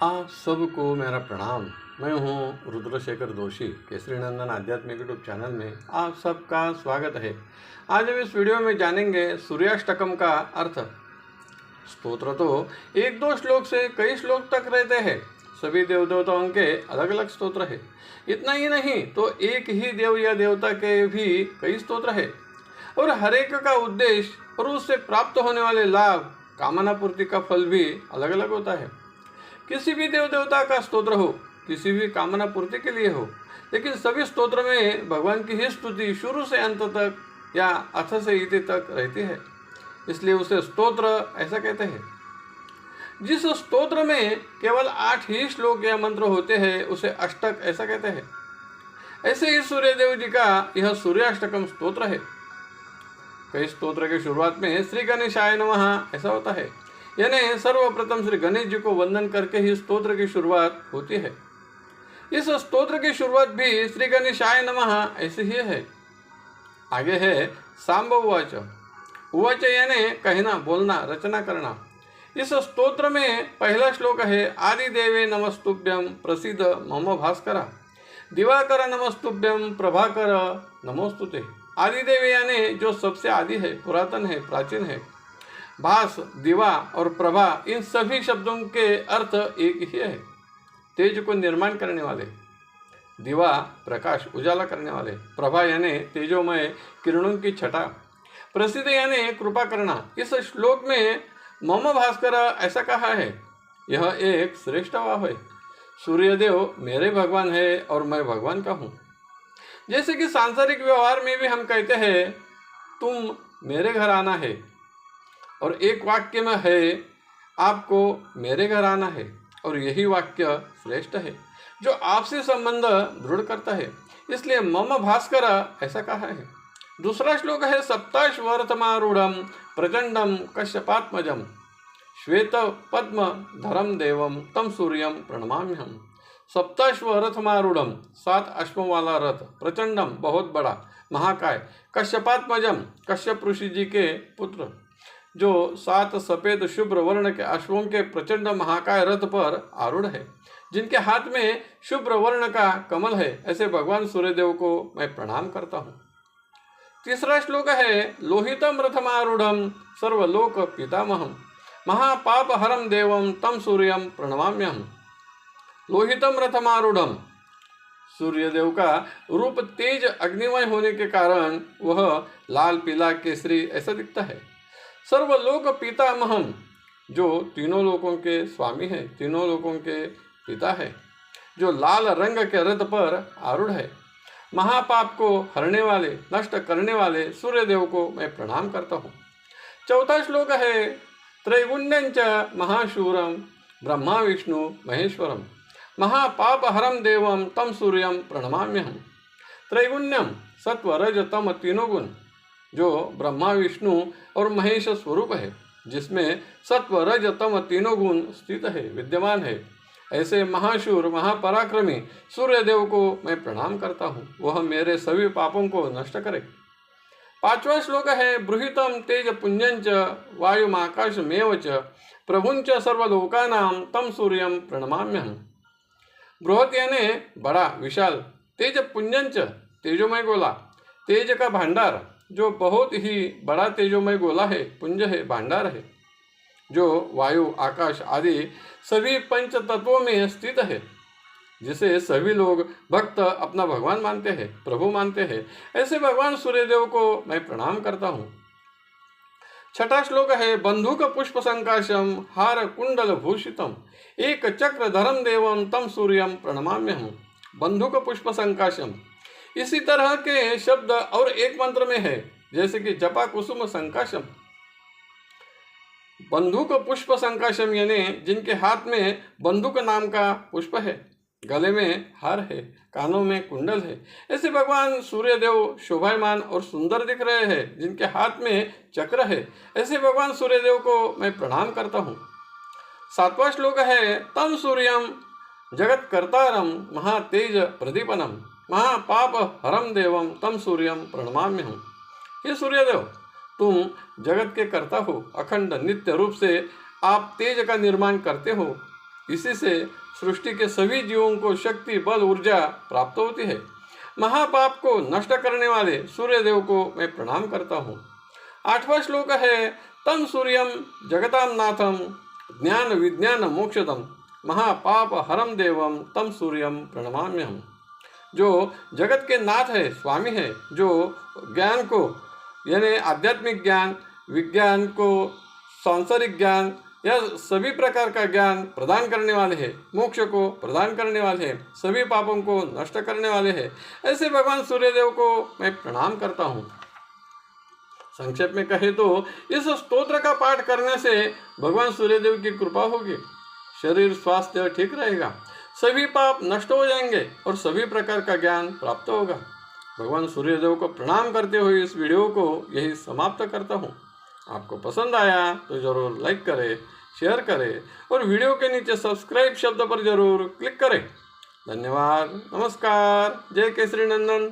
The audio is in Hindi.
आप सबको मेरा प्रणाम। मैं हूं रुद्रशेखर जोशी। केसरी नंदन आध्यात्मिक यूट्यूब चैनल में आप सबका स्वागत है। आज हम इस वीडियो में जानेंगे सूर्याष्टकम का अर्थ। स्तोत्र तो एक दो श्लोक से कई श्लोक तक रहते हैं। सभी देव देवताओं के अलग अलग स्तोत्र है। इतना ही नहीं तो एक ही देव या देवता के भी कई स्तोत्र है और हर एक का उद्देश्य और उससे प्राप्त होने वाले लाभ, कामना पूर्ति का फल भी अलग अलग होता है। किसी भी देव देवता का स्तोत्र हो, किसी भी कामना पूर्ति के लिए हो, लेकिन सभी स्तोत्र में भगवान की ही स्तुति शुरू से अंत तक या अथ से इति तक रहती है, इसलिए उसे स्तोत्र ऐसा कहते हैं। जिस स्तोत्र में केवल 8 ही श्लोक या मंत्र होते हैं उसे अष्टक ऐसा कहते हैं। ऐसे ही सूर्यदेव जी का यह सूर्याष्टकम स्तोत्र है। कई स्तोत्र की शुरुआत में श्री गणेशाय नमः ऐसा होता है, यानी सर्वप्रथम श्री गणेश जी को वंदन करके ही स्तोत्र की शुरुआत होती है। इस स्तोत्र की शुरुआत भी श्री गणेशाय नमः ऐसे ही है। आगे है सांब उवाच। उवाच यानी कहना, बोलना, रचना करना। इस स्तोत्र में पहला श्लोक है आदि देवे नमस्तुभ्यं प्रसीद मम भास्करा, दिवाकर नमस्तुभ्यं प्रभाकर नमोस्तुते। आदि देवे यानी जो सबसे आदि है, पुरातन है, प्राचीन है। भास, दिवा और प्रभा, इन सभी शब्दों के अर्थ एक ही है। तेज को निर्माण करने वाले, दिवा प्रकाश उजाला करने वाले, प्रभा यानी तेजोमय किरणों की छटा, प्रसिद्ध यानी कृपा करना। इस श्लोक में मम भास्कर ऐसा कहा है, यह एक श्रेष्ठ भाव है। सूर्यदेव मेरे भगवान है और मैं भगवान का हूँ। जैसे कि सांसारिक व्यवहार में भी हम कहते हैं तुम मेरे घर आना है, और एक वाक्य में है आपको मेरे घर आना है, और यही वाक्य श्रेष्ठ है जो आपसे संबंध दृढ़ करता है, इसलिए मम भास्कर ऐसा कहा है। दूसरा श्लोक है सप्ताश्वरथमारूढ़ प्रचंडम कश्यपात्मजम श्वेत पद्म धरम देवम तम सूर्यम प्रणमाम्यहम। सप्ताश्वरथमारूढ़, 7 अश्वों वाला रथ, प्रचंडम बहुत बड़ा, महाकाय, कश्यपात्मजम कश्यप ऋषि जी के पुत्र, जो 7 सफेद शुभ्र वर्ण के अश्वों के प्रचंड महाकाय रथ पर आरूढ़ है, जिनके हाथ में शुभ्र वर्ण का कमल है। ऐसे भगवान सूर्यदेव को मैं प्रणाम करता हूँ। तीसरा श्लोक है लोहितम रथमारूढ़म सर्वलोक पितामहम महापाप हरम देवम तम सूर्यम प्रणमाम्यहम। लोहितम रथमारूढ़म, सूर्यदेव का रूप तेज अग्निमय होने के कारण वह लाल, पीला, केसरी ऐसा दिखता है। सर्वलोक पितामहम, जो तीनों लोकों के स्वामी है, तीनों लोकों के पिता है, जो लाल रंग के रथ पर आरूढ़ है। महापाप को हरने वाले, नष्ट करने वाले सूर्यदेव को मैं प्रणाम करता हूँ। चौथा श्लोक है त्रैगुण्यंच महाशूरम ब्रह्मा विष्णु महेश्वरम महापाप हरम देवम तम सूर्यम प्रणमाम्यहम। त्रैगुण्यम, सत्व रज तम तीनों गुण, जो ब्रह्मा विष्णु और महेश स्वरूप है, जिसमें सत्व रज तम तीनों गुण स्थित है, विद्यमान है। ऐसे महाशूर, महापराक्रमी सूर्यदेव को मैं प्रणाम करता हूँ, वह मेरे सभी पापों को नष्ट करे। पांचवा श्लोक है बृहितम तेज पुंजंच वायुमाकाशमेव च प्रभुंच सर्वलोकानां तम सूर्यम प्रणमाम्यहम। बृहत यानी बड़ा, विशाल, तेज पुंजंच तेजोमय गोला, तेज का भंडार, जो बहुत ही बड़ा तेजोमय गोला है, पुंज है, भंडार है, जो वायु, आकाश आदि सभी पंच तत्वों में स्थित है, जिसे सभी लोग भक्त अपना भगवान मानते हैं, प्रभु मानते हैं। ऐसे भगवान सूर्यदेव को मैं प्रणाम करता हूँ। छठा श्लोक है बंधुक पुष्प संकाशम हार कुंडल भूषितम एक चक्र धरम देवम तम सूर्यम प्रणमाम्यहम। बंधुक पुष्प संकाशम, इसी तरह के शब्द और एक मंत्र में है, जैसे कि जपा कुसुम संकाशम। बंधुक पुष्प संकाशम यानी जिनके हाथ में बंधुक नाम का पुष्प है, गले में हार है, कानों में कुंडल है। ऐसे भगवान सूर्यदेव शोभायमान और सुंदर दिख रहे हैं, जिनके हाथ में चक्र है। ऐसे भगवान सूर्यदेव को मैं प्रणाम करता हूँ। सातवां श्लोक है तम सूर्यम जगत कर्तारम महातेज प्रदीपनम महापाप हरम देवम तम सूर्यम प्रणमाम्यहम। हे सूर्यदेव, तुम जगत के कर्ता हो, अखंड नित्य रूप से आप तेज का निर्माण करते हो, इसी से सृष्टि के सभी जीवों को शक्ति, बल, ऊर्जा प्राप्त होती है। महापाप को नष्ट करने वाले सूर्यदेव को मैं प्रणाम करता हूँ। 8वां श्लोक है, तम सूर्यम जगताम नाथम ज्ञान विज्ञान मोक्षदम महापाप हरम देवम तम सूर्यम प्रणमाम्यहम। जो जगत के नाथ है, स्वामी है, जो ज्ञान को यानी आध्यात्मिक ज्ञान, विज्ञान को, सांसारिक ज्ञान या सभी प्रकार का ज्ञान प्रदान करने वाले हैं, मोक्ष को प्रदान करने वाले हैं, सभी पापों को नष्ट करने वाले हैं, ऐसे भगवान सूर्यदेव को मैं प्रणाम करता हूँ। संक्षेप में कहे तो इस स्तोत्र का पाठ करने से भगवान सूर्यदेव की कृपा होगी, शरीर स्वास्थ्य ठीक रहेगा, सभी पाप नष्ट हो जाएंगे और सभी प्रकार का ज्ञान प्राप्त होगा। भगवान सूर्यदेव को प्रणाम करते हुए इस वीडियो को यही समाप्त करता हूँ। आपको पसंद आया तो ज़रूर लाइक करें, शेयर करें और वीडियो के नीचे सब्सक्राइब शब्द पर ज़रूर क्लिक करें। धन्यवाद। नमस्कार। जय केसरी नंदन।